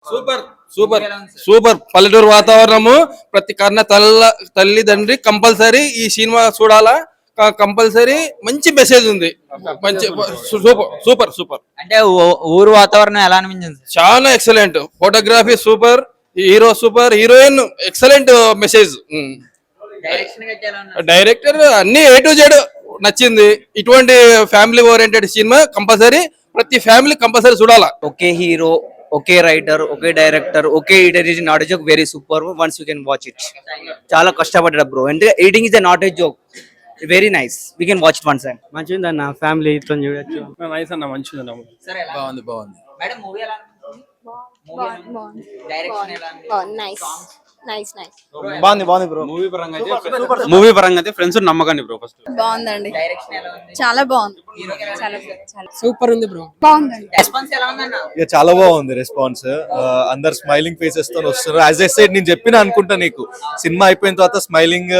Super super super పల్లెటూరు వాతావరణము. ప్రతి కన్న తల్లిదండ్రి కంపల్సరీ ఈ సినిమా చూడాలా. కంపల్సరీ మంచి మెసేజ్ ఉంది. మంచి సూపర్ సూపర్ సూపర్. అంటే ఊరు వాతావరణం ఎలా అనిపించింది? చాలా excellent. Photography super, hero super, heroine excellent message. Director అన్ని A to Z నచ్చింది. ఇటువంటి ఫ్యామిలీ ఓరియంటెడ్ సినిమా కంపల్సరీ ప్రతి ఫ్యామిలీ కంపల్సరీ చూడాలా. ఒకే హీరో, ఒకే రైటర్, ఒకే డైరెక్టర్, ఒకే editor is not a joke, very super. Once you can watch it. చాలా కష్టపడ్డా బ్రో. అంటే editing is not a joke, very nice. We can watch it once time. మంచిగా అన్న, ఫ్యామిలీ తో చూడొచ్చు. నైస్ అన్న, మంచిగా బాగుంది బాగుంది. మేడం మూవీ ఎలా అనిపించింది? బాగుంది. డైరెక్షన్ ఎలా అనిపించింది? బాగుంది. Nice nice nice. బాగుంది బ్రో. మూవీ పరంగా అయితే ఫ్రెండ్స్ నమ్మకండి బ్రో. ఫస్ట్ బాగుందండి. డైరెక్షన్ ఎలా ఉంది? చాలా బాగుంది. చాలా సూపర్ ఉంది బ్రో. బాగుందండి. రెస్పాన్స్ ఎలా ఉందన్న? చాలా బాగుంది రెస్పాన్స్. అందరు స్మైలింగ్ ఫేసెస్ తో వస్తున్నారు. యాజ్ ఐ సెడ్, నేను చెప్పిన అనుకుంటా నీకు, సినిమా అయిపోయిన తర్వాత స్మైలింగ్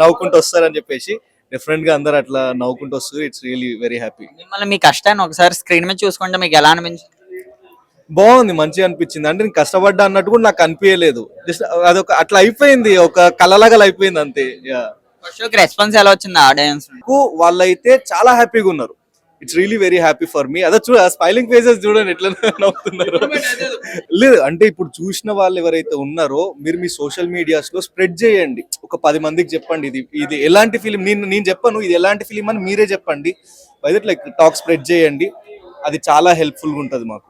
నవ్వుకుంటూ వస్తారని చెప్పేసి డిఫరెంట్ గా అందరు అట్లా నవ్వుకుంటూ వస్తారు. It's really very happy. మిమ్మల్ని మీ కష్టాన్ని ఒకసారి స్క్రీన్ మీద చూసుకుంటే మీకు ఎలా అనిపించింది? బాగుంది, మంచిగా అనిపించింది. అంటే నేను కష్టపడ్డా అన్నట్టు కూడా నాకు అనిపించలేదు. జస్ట్ అదొక అట్లా అయిపోయింది, ఒక కళలాగా అయిపోయింది అంతే. రెస్పాన్స్ ఎలా వచ్చింది ఆడియన్స్? వాళ్ళైతే చాలా హ్యాపీగా ఉన్నారు. It's really very happy for me. అదే చూడ స్మైలింగ్ ఫేసెస్ చూడండి ఎట్లా నవ్వుతున్నారు. లేదు అంటే ఇప్పుడు చూసిన వాళ్ళు ఎవరైతే ఉన్నారో మీరు మీ సోషల్ మీడియాస్ లో స్ప్రెడ్ చేయండి. ఒక 10 మందికి చెప్పండి ఇది ఇది ఎలాంటి ఫిలిం. నేను చెప్పను ఇది ఎలాంటి ఫిలిం అని, మీరే చెప్పండి. లైక్ టాక్ స్ప్రెడ్ చేయండి. అది చాలా హెల్ప్ఫుల్ గా ఉంటది మాకు.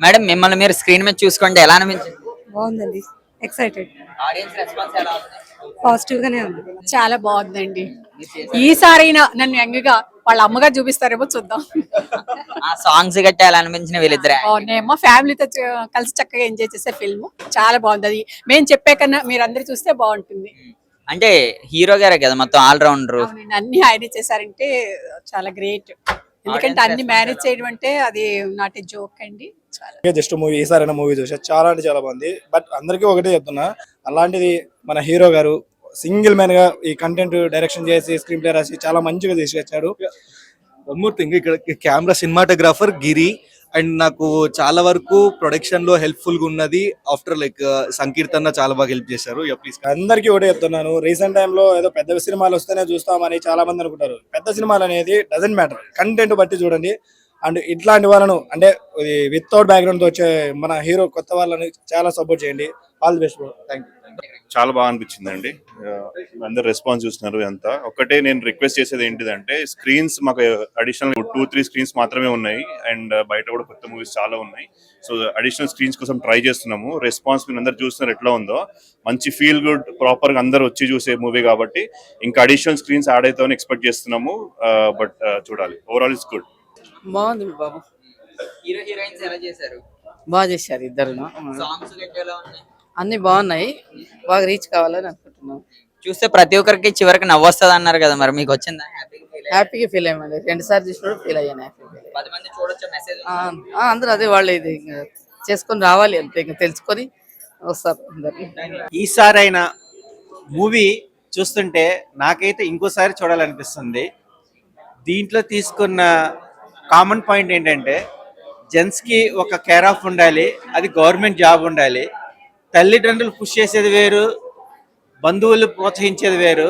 మేడం మిమ్మల్ని మీరు స్క్రీన్ మీద చూసుకుంటే ఎలా అనిపించింది? బాగుందండి. ఎక్సైటెడ్. ఆడియన్స్ రెస్పాన్స్ ఎలా ఉంది? పాజిటివ్ గానే ఉంది. చాలా బాగుందండి. ఈసారి నన్ను యంగ్గా వాళ్ళ అమ్మగా చూపిస్తారేమో చూద్దాం. ఆ సాంగ్స్ గట్టా ఎలా అనిపించిన వీళ్ళిద్దరే? బాగున్నాయేమో. ఫ్యామిలీతో కలిసి చక్కగా ఎంజాయ్ చేసే ఫిల్మ్. చాలా బాగుంది. అది మేము చెప్పే కన్నా మీరు అందరు చూస్తే బాగుంటుంది. అంటే హీరో గారే కదా మొత్తం ఆల్ రౌండర్. అన్ని ఆయనే చేశారంటే చాలా గ్రేట్. ఎందుకంటే అన్ని మేనేజ్ చేయడం అంటే అది నాట్ ఏ జోక్ అండి. జస్ట్ మూవీ ఈసారైనా మూవీ చూసా, చాలా అంటే చాలా బాగుంది. బట్ అందరికీ ఒకటే చెప్తున్నా, అలాంటిది మన హీరో గారు సింగిల్ మ్యాన్ గా ఈ కంటెంట్ డైరెక్షన్ చేసి స్క్రీన్ ప్లే రాసి చాలా మంచిగా తీసుకొచ్చాడు. వన్ మోర్ థింగ్, ఇక్కడ కెమెరా సినిమాటోగ్రాఫర్ గిరి, అండ్ నాకు చాలా వరకు ప్రొడక్షన్ లో హెల్ప్ఫుల్ గా ఉన్నది. ఆఫ్టర్ లైక్ సంకీర్తన చాలా బాగా హెల్ప్ చేశారు. ప్లీజ్ అందరికీ ఒకటే చెప్తున్నాను, రీసెంట్ టైంలో ఏదో పెద్ద సినిమాలు వస్తేనే చూస్తామని చాలా మంది అనుకుంటారు. పెద్ద సినిమాలు అనేది డజంట్ మ్యాటర్, కంటెంట్ బట్టి చూడండి. అండ్ ఇట్లాంటి వాళ్ళను అంటే వితౌట్ బ్యాక్గ్రౌండ్ తో వచ్చే మన హీరో కొత్త వాళ్ళని చాలా సపోర్ట్ చేయండి. All the best bro. Thank you. చాలా బాగా అనిపించింది అండి. అందరు రెస్పాన్స్ చూస్తున్నారు. అంతా ఒకటే నేను రిక్వెస్ట్ చేసేది ఏంటిదంటే, స్క్రీన్స్ మాకు అడిషనల్ 2-3 స్క్రీన్స్ మాత్రమే ఉన్నాయి. అండ్ బయట కూడా కొత్త మూవీస్ చాలా ఉన్నాయి. సో అడిషనల్ స్క్రీన్స్ కోసం ట్రై చేస్తున్నాము. రెస్పాన్స్ మీరు అందరు చూస్తున్నారు ఎట్లా ఉందో. మంచి ఫీల్ గుడ్ ప్రాపర్ గా అందరు వచ్చి చూసే మూవీ కాబట్టి ఇంకా అడిషనల్ స్క్రీన్స్ యాడ్ అవుతామని ఎక్స్పెక్ట్ చేస్తున్నాము. బట్ చూడాలి. Overall it's good. బాగుంది బాబు. హీరో హీరోయిన్స్ ఎలా చేశారు? బాగా చేశారు ఇద్దరు. సాంగ్స్ గట్టా ఎలా ఉన్నాయి? అన్ని బాగున్నాయి. బాగా రీచ్ కావాలని అనుకుంటున్నాం. చూస్తే ప్రతి ఒక్కరికి చివరికి నవ్వొస్తుంది అన్నారు కదా, మరి మీకు వచ్చిందా? హ్యాపీగా ఫీల్ అయ్యామండి. 2 సార్లు చూసినప్పుడు ఫీల్ అయ్యాను. 10 మంది చూడొచ్చు మెసేజ్. అందరూ అదే వాళ్ళు ఇది ఇంకా చేసుకొని రావాలి అంతే, ఇంకా తెలుసుకొని వస్తారు అందరు. ఈసారైనా మూవీ చూస్తుంటే నాకైతే ఇంకోసారి చూడాలనిపిస్తుంది. దీంట్లో తీసుకున్న కామన్ పాయింట్ ఏంటంటే, జెంట్స్కి ఒక కేర్ ఆఫ్ ఉండాలి, అది గవర్నమెంట్ జాబ్ ఉండాలి. తల్లిదండ్రులు పుష్ చేసేది వేరు, బంధువులు ప్రోత్సహించేది వేరు.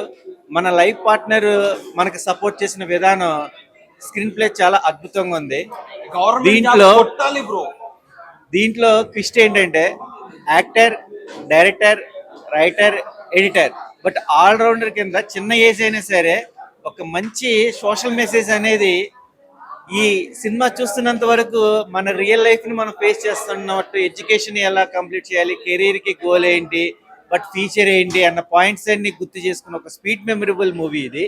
మన లైఫ్ పార్ట్నర్ మనకి సపోర్ట్ చేసిన విధానం స్క్రీన్ ప్లే చాలా అద్భుతంగా ఉంది. దీంట్లో ట్విస్ట్ ఏంటంటే, actor, director, writer, editor, but allrounder కింద చిన్న ఏజ్ అయినా సరే ఒక మంచి సోషల్ మెసేజ్ అనేది ఈ సినిమా చూస్తున్నంత వరకు మన రియల్ లైఫ్ ని మనం ఫేస్ చేస్తున్నట్టు, ఎడ్యుకేషన్ ఎలా కంప్లీట్ చేయాలి, కెరీర్ కి గోల్ ఏంటి, బట్ ఫ్యూచర్ ఏంటి అన్న పాయింట్స్ అన్ని గుర్తు చేసుకున్న ఒక స్వీట్ మెమరబుల్ మూవీ ఇది.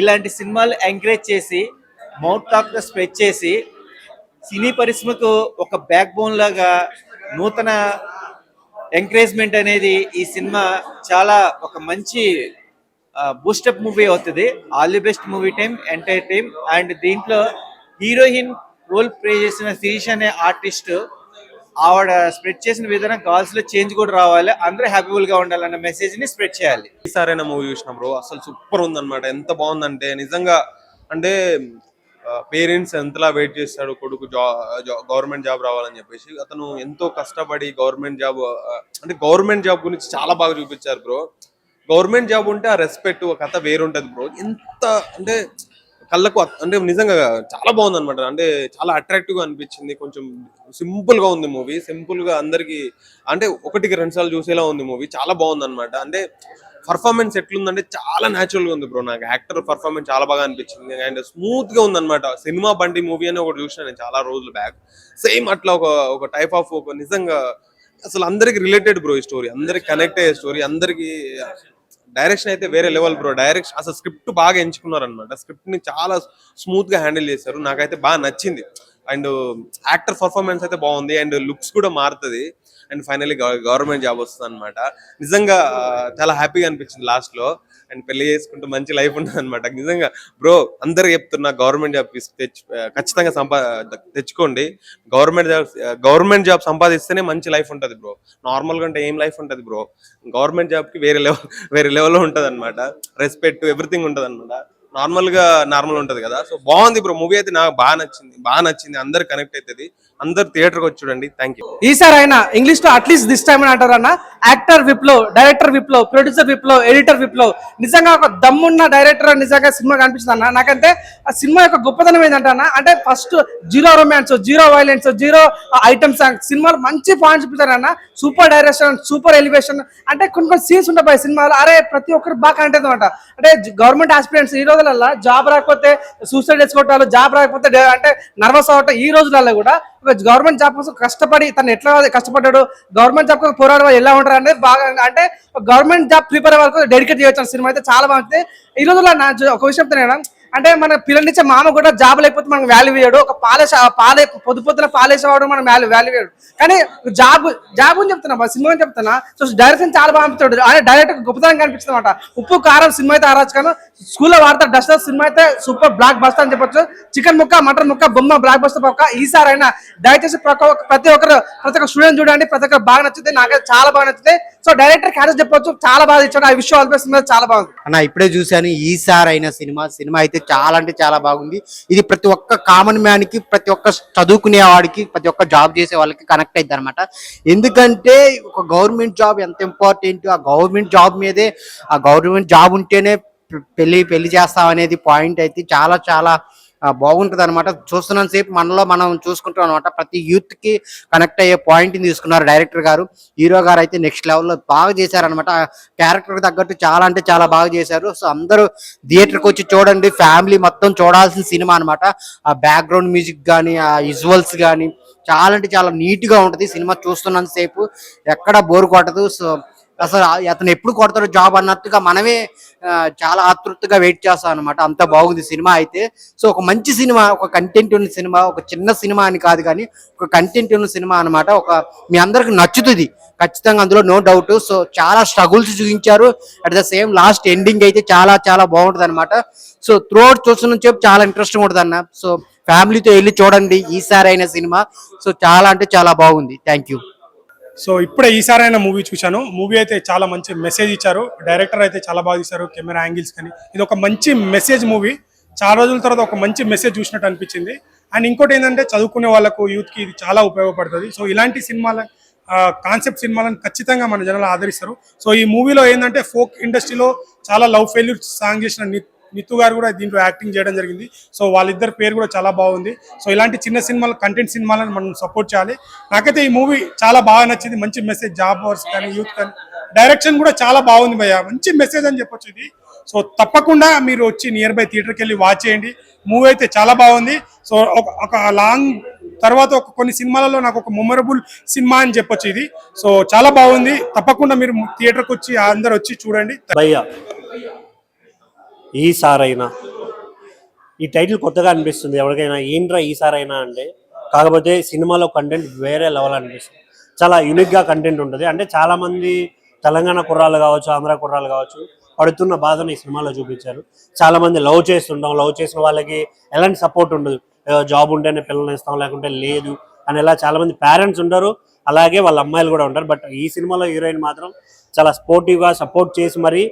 ఇలాంటి సినిమాలు ఎంకరేజ్ చేసి మౌత్ టాక్ గా స్ప్రెడ్ చేసి సినీ పరిశ్రమకు ఒక బ్యాక్ బోన్ లాగా నూతన ఎంకరేజ్మెంట్ అనేది ఈ సినిమా చాలా ఒక మంచి బూస్టప్ మూవీ అవుతుంది. All the best movie team, entire team. And దీంట్లో హీరోయిన్ రోల్ ప్లే చేసిన శిరీష్ అనే ఆర్టిస్ట్, ఆవిడ స్ప్రెడ్ చేసిన విధానం గర్ల్స్ లో చేంజ్ కూడా రావాలి, అందరూ హ్యాపీఫుల్ గా ఉండాలన్న మెసేజ్ ని స్ప్రెడ్ చేయాలి. ఈసారైనా మూవీ చూసినాం బ్రో, అసలు సూపర్ ఉందన్నమాట. ఎంత బాగుందంటే నిజంగా, అంటే పేరెంట్స్ ఎంతలా వెయిట్ చేస్తాడు కొడుకు గవర్నమెంట్ జాబ్ రావాలని చెప్పేసి. అతను ఎంతో కష్టపడి గవర్నమెంట్ జాబ్ అంటే గవర్నమెంట్ జాబ్ గురించి చాలా బాగా చూపించారు బ్రో. గవర్నమెంట్ జాబ్ ఉంటే ఆ రెస్పెక్ట్ ఒక కథ వేరుంటది బ్రో. ఎంత అంటే కళ్ళకు అంటే నిజంగా చాలా బాగుంది అనమాట. అంటే చాలా అట్రాక్టివ్ గా అనిపించింది. కొంచెం సింపుల్ గా ఉంది మూవీ. సింపుల్ గా అందరికి అంటే 1-2 సార్లు చూసేలా ఉంది మూవీ. చాలా బాగుంది అనమాట. అంటే పర్ఫార్మెన్స్ ఎట్లుందంటే చాలా న్యాచురల్ గా ఉంది బ్రో. నాకు యాక్టర్ పర్ఫార్మెన్స్ చాలా బాగా అనిపించింది. అండ్ స్మూత్ గా ఉంది అనమాట. సినిమా బండి మూవీ అని ఒకటి చూసిన నేను చాలా రోజుల బ్యాక్. సేమ్ అట్లా ఒక టైప్ ఆఫ్ ఒక నిజంగా అసలు అందరికి రిలేటెడ్ బ్రో ఈ స్టోరీ. అందరికి కనెక్ట్ అయ్యే స్టోరీ. అందరికి డైరెక్షన్ అయితే వేరే లెవెల్ బ్రో. డైరెక్షన్ అసలు స్క్రిప్ట్ బాగా ఎంచుకున్నారు అనమాట. స్క్రిప్ట్ ని చాలా స్మూత్ గా హ్యాండిల్ చేశారు. నాకైతే బాగా నచ్చింది. అండ్ యాక్టర్ పర్ఫార్మెన్స్ అయితే బాగుంది. అండ్ లుక్స్ కూడా మారుతుంది. అండ్ ఫైనల్లీ గవర్నమెంట్ జాబ్ వస్తుంది అనమాట. నిజంగా చాలా హ్యాపీగా అనిపించింది లాస్ట్ లో. అండ్ పెళ్లి చేసుకుంటూ మంచి లైఫ్ ఉంటుంది అనమాట. నిజంగా బ్రో అందరికి చెప్తున్నా, గవర్నమెంట్ జాబ్ ఖచ్చితంగా తెచ్చుకోండి. గవర్నమెంట్ జాబ్ సంపాదిస్తేనే మంచి లైఫ్ ఉంటుంది బ్రో. నార్మల్ గా అంటే ఏం లైఫ్ ఉంటుంది బ్రో. గవర్నమెంట్ జాబ్ కి వేరే లెవెల్లో ఉంటది అనమాట. రెస్పెక్ట్ ఎవ్రీథింగ్ ఉంటది అనమాట. నార్మల్ ఉంటది కదా. సో బాగుంది బ్రో మూవీ అయితే. నాకు బాగా నచ్చింది. అందరు కనెక్ట్ అవుతుంది. అందరు థియేటర్కి వచ్చి చూడండి. Thank you. ఈసారి అయినా ఇంగ్లీష్ లో అట్లీస్ట్ దిస్ టైం అని అంటారు అన్న. యాక్టర్ విప్లో, డైరెక్టర్ విప్లో, ప్రొడ్యూసర్ విప్లో, ఎడిటర్ విప్లో నిజంగా ఒక దమ్మున్న డైరెక్టర్ నిజంగా సినిమా కనిపిస్తుంది అన్న. నాకంటే ఆ సినిమా యొక్క గొప్పతనం ఏంటంటే అన్న, అంటే first 0 romance, 0 violence, 0 item song సినిమాలు మంచి పాయింట్స్ చూపించారు అన్న. Super direction, super elevation. అంటే కొన్ని సీన్స్ ఉంటాయి సినిమాలో. అరే ప్రతి ఒక్కరు బాగా కనెక్ట్ అనమాట. అంటే గవర్నమెంట్ ఆస్పిరెంట్స్ ఈ రోజులలో జాబ్ రాకపోతే సూసైడ్ చేసుకోవటాలు, జాబ్ రాకపోతే అంటే నర్వస్ అవ్వటం. ఈ రోజులలో కూడా గవర్నమెంట్ జాబ్ కోసం కష్టపడి తను ఎట్లా కష్టపడ్డాడు, గవర్నమెంట్ జాబ్ కోసం పోరాడే వాళ్ళు ఎలా ఉంటారు అనేది బాగా. అంటే గవర్నమెంట్ జాబ్ ప్రిపేర్ వరకు డెడికేట్ చేయొచ్చు. సినిమా అయితే చాలా బాగుంటుంది. ఈ రోజుల్లో నా ఒక విషయం చెప్తాను, అంటే మన పిల్లనిచ్చే మామ కూడా జాబ్ లేకపోతే మనకు వాల్యూ వేయడు. ఒక పొద్దున పాలేసేవాడు మనం వాల్యూ వేయడు. కానీ జాబ్ అని చెప్తున్నా, సినిమా చెప్తున్నా. సో డైరెక్షన్ చాలా బాగా అనిపిస్తాడు. అంటే డైరెక్టర్ గొప్పతనం కనిపిస్తుంది అనమాట. ఉప్పు కారం సినిమా అయితే ఆరాచకాను. స్కూల్లో వాడతారు డస్టర్. సినిమా అయితే సూపర్ బ్లాక్ బస్టర్ అని చెప్పొచ్చు. చికెన్ ముక్క, మటన్ ముక్క, బొమ్మ బ్లాక్ బస్టర్ పక్క. ఈసారి అయినా దయచేసి ప్రతి ఒక్క స్టూడెంట్ చూడండి. ప్రతి ఒక్కరు బాగా నచ్చుతుంది. నాకైతే చాలా బాగా నచ్చుతుంది. సో డైరెక్టర్ క్యారెక్టర్ చెప్పొచ్చు, చాలా బాగా ఇచ్చాడు. ఆ విషయం అనిపిస్తుంది, చాలా బాగుంది అన్న. ఇప్పుడే చూశాను ఈసారి అయిన సినిమా అయితే చాలా అంటే చాలా బాగుంది. ఇది ప్రతి ఒక్క కామన్ మ్యాన్ కి, ప్రతి ఒక్క చదువుకునే వాడికి, ప్రతి ఒక్క జాబ్ చేసే వాళ్ళకి కనెక్ట్ అయింది అనమాట. ఎందుకంటే ఒక గవర్నమెంట్ జాబ్ ఎంత ఇంపార్టెంట్, ఆ గవర్నమెంట్ జాబ్ మీదే, ఆ గవర్నమెంట్ జాబ్ ఉంటేనే పెళ్లి చేస్తాం అనేది పాయింట్ అయితే చాలా చాలా బాగుంటది అనమాట. చూస్తున్నంత సేపు మనలో మనం చూసుకుంటాం అనమాట. ప్రతి యూత్ కి కనెక్ట్ అయ్యే పాయింట్ ని తీసుకున్నారు డైరెక్టర్ గారు. హీరో గారు అయితే నెక్స్ట్ లెవెల్లో బాగా చేశారనమాట. క్యారెక్టర్ తగ్గట్టు చాలా అంటే చాలా బాగా చేశారు. సో అందరూ థియేటర్కి వచ్చి చూడండి. ఫ్యామిలీ మొత్తం చూడాల్సిన సినిమా అనమాట. ఆ బ్యాక్గ్రౌండ్ మ్యూజిక్ కానీ, ఆ విజువల్స్ కానీ చాలా అంటే చాలా నీట్ గా ఉంటది. సినిమా చూస్తున్నంత సేపు ఎక్కడ బోర్ కొట్టదు. సో అసలు అతను ఎప్పుడు కొడతాడు జాబ్ అన్నట్టుగా మనమే చాలా ఆతృతగా వెయిట్ చేస్తాం అనమాట. అంత బాగుంది సినిమా అయితే. సో ఒక మంచి సినిమా, ఒక కంటెంట్ ఉన్న సినిమా, ఒక చిన్న సినిమా అని కాదు కానీ ఒక కంటెంట్ ఉన్న సినిమా అనమాట. మీ అందరికి నచ్చుతుంది ఖచ్చితంగా, అందులో నో డౌట్. సో చాలా స్ట్రగుల్స్ చూపించారు. At the same last ending అయితే చాలా చాలా బాగుంటుంది అనమాట. సో త్రూ అవుట్ చూస్తున్న చెప్పు చాలా ఇంట్రెస్టింగ్ ఉంటుంది అన్న. సో ఫ్యామిలీతో వెళ్ళి చూడండి ఈసారి అయిన సినిమా. సో చాలా అంటే చాలా బాగుంది. Thank you. సో ఇప్పుడే ఈసారైన మూవీ చూశాను. మూవీ అయితే చాలా మంచి మెసేజ్ ఇచ్చారు. డైరెక్టర్ అయితే చాలా బాగా తీశారు. కెమెరా యాంగిల్స్ కానీ ఇది ఒక మంచి మెసేజ్ మూవీ. చాలా రోజుల తర్వాత ఒక మంచి మెసేజ్ చూసినట్టు అనిపించింది. అండ్ ఇంకోటి ఏంటంటే చదువుకునే వాళ్ళకు, యూత్కి ఇది చాలా ఉపయోగపడుతుంది. సో ఇలాంటి సినిమాల కాన్సెప్ట్ సినిమాలను ఖచ్చితంగా మన జనాలు ఆదరిస్తారు. సో ఈ మూవీలో ఏంటంటే ఫోక్ ఇండస్ట్రీలో చాలా లవ్ ఫెయిల్యూర్ సాంగ్ చేసిన నితు గారు కూడా దీంట్లో యాక్టింగ్ చేయడం జరిగింది. సో వాళ్ళిద్దరి పేరు కూడా చాలా బాగుంది. సో ఇలాంటి చిన్న సినిమాలు, కంటెంట్ సినిమాలను మనం సపోర్ట్ చేయాలి. నాకైతే ఈ మూవీ చాలా బాగా నచ్చింది. మంచి మెసేజ్, జాబ్ వర్స్ కానీ, యూత్ కానీ. డైరెక్షన్ కూడా చాలా బాగుంది భయ్య. మంచి మెసేజ్ అని చెప్పొచ్చు ఇది. సో తప్పకుండా మీరు వచ్చి నియర్ బై థియేటర్కి వెళ్ళి వాచ్ చేయండి. మూవీ అయితే చాలా బాగుంది. సో ఒక లాంగ్ తర్వాత కొన్ని సినిమాలలో నాకు ఒక మెమరబుల్ సినిమా అని చెప్పొచ్చు ఇది. సో చాలా బాగుంది. తప్పకుండా మీరు థియేటర్కి వచ్చి అందరు వచ్చి చూడండి. ఈసారైనా ఈ టైటిల్ కొత్తగా అనిపిస్తుంది ఎవరికైనా. ఏంట్రా ఈసారైనా అంటే, కాకపోతే సినిమాలో కంటెంట్ వేరే లెవెల్ అనిపిస్తుంది. చాలా యూనిక్గా కంటెంట్ ఉంటుంది. అంటే చాలామంది తెలంగాణ కుర్రాళ్ళు కావచ్చు, ఆంధ్ర కుర్రాళ్ళు కావచ్చు, పడుతున్న బాధను ఈ సినిమాలో చూపించారు. చాలామంది లవ్ చేసిన వాళ్ళకి ఎలాంటి సపోర్ట్ ఉండదు. జాబ్ ఉంటేనే పిల్లల్ని ఇస్తాం, లేకుంటే లేదు అని ఎలా చాలామంది పేరెంట్స్ ఉంటారు. అలాగే వాళ్ళ అమ్మాయిలు కూడా ఉంటారు. బట్ ఈ సినిమాలో హీరోయిన్ మాత్రం చాలా స్పోర్టివ్గా సపోర్ట్ చేసి మరి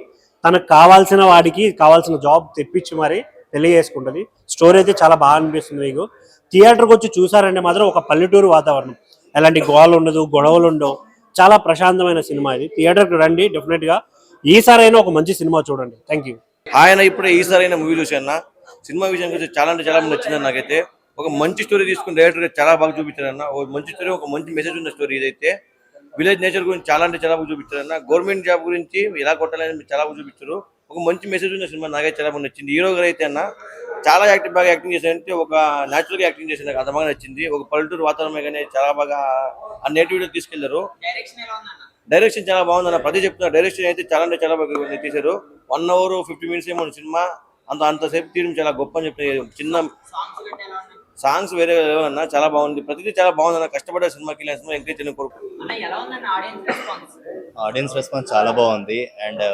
తనకు కావాల్సిన వాడికి కావాల్సిన జాబ్ తెప్పించి మరి తెలియజేసుకుంటుంది. స్టోరీ అయితే చాలా బాగా అనిపిస్తుంది. మీకు థియేటర్కి వచ్చి చూసారంటే మాత్రం ఒక పల్లెటూరు వాతావరణం, ఎలాంటి గోడలు ఉండదు, గొడవలు ఉండవు, చాలా ప్రశాంతమైన సినిమా ఇది. థియేటర్కి రండి, డెఫినెట్గా ఈసారైనా ఒక మంచి సినిమా చూడండి. Thank you. ఆయన ఇప్పుడే ఈసారైనా మూవీ చూసాను. సినిమా విషయానికి వచ్చి చాలా అంటే చాలా మంది నచ్చింది. నాకైతే ఒక మంచి స్టోరీ తీసుకుని డైరెక్టర్ చాలా బాగా చూపించారన్న. ఒక మంచి స్టోరీ, ఒక మంచి మెసేజ్ ఉన్న స్టోరీ ఇదైతే. విలేజ్ నేచర్ గురించి చాలా అంటే చాలా బాగా చూపించారన్న. గవర్నమెంట్ జాబ్ గురించి ఎలా కొట్టాలని చాలా బాగా చూపించారు. ఒక మంచి మెసేజ్ ఉన్న సినిమా నాకైతే చాలా బాగా నచ్చింది. హీరో గారు అయితే అన్న చాలా బాగా యాక్టింగ్ చేశారంటే ఒక న్యాచురల్ గా యాక్టింగ్ చేశారు. నాకు అంత బాగా నచ్చింది. ఒక పల్లెటూరు వాతావరణం కానీ చాలా బాగా ఆ నేటివిటీ తీసుకెళ్లారు. డైరెక్షన్ చాలా బాగుందన్న. ప్రతి చెప్తున్నారు, డైరెక్షన్ అయితే చాలా అంటే చాలా బాగా తీశారు. 1 hour 50 minutes ఏమో సినిమా, అంతసేపు తీయడం చాలా గొప్ప అని చెప్పి. చిన్న సాంగ్స్ వేరే అన్న చాలా బాగుంది. ప్రతిదీ చాలా బాగుందన్న. కష్టపడే సినిమాకి సినిమా ఎంకరేజ్ చేయడం కోరుకు. ఆడియన్స్ రెస్పాన్స్ చాలా బాగుంది. అండ్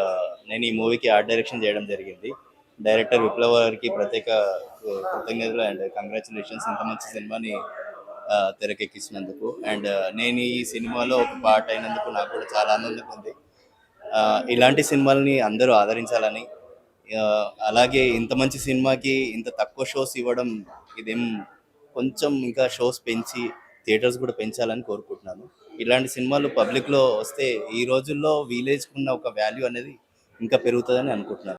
నేను ఈ మూవీకి ఆర్ట్ డైరెక్షన్ చేయడం జరిగింది. డైరెక్టర్ విప్లవ్ గారికి ప్రత్యేక కృతజ్ఞతలు అండ్ కంగ్రాచులేషన్స్ ఇంత మంచి సినిమాని తెరకెక్కించినందుకు. అండ్ నేను ఈ సినిమాలో ఒక పార్ట్ అయినందుకు నాకు కూడా చాలా ఆనందంగా ఉంది. ఇలాంటి సినిమాలని అందరూ ఆదరించాలని, అలాగే ఇంత మంచి సినిమాకి ఇంత తక్కువ షోస్ ఇవ్వడం, ఇదేం కొంచెం ఇంకా షోస్ పెంచి థియేటర్స్ కూడా పెంచాలని కోరుకుంటున్నాను. ఇలాంటి సినిమాలు పబ్లిక్లో వస్తే ఈ రోజుల్లో విలేజ్కి ఉన్న ఒక వాల్యూ అనేది ఇంకా పెరుగుతుందని అనుకుంటున్నాను.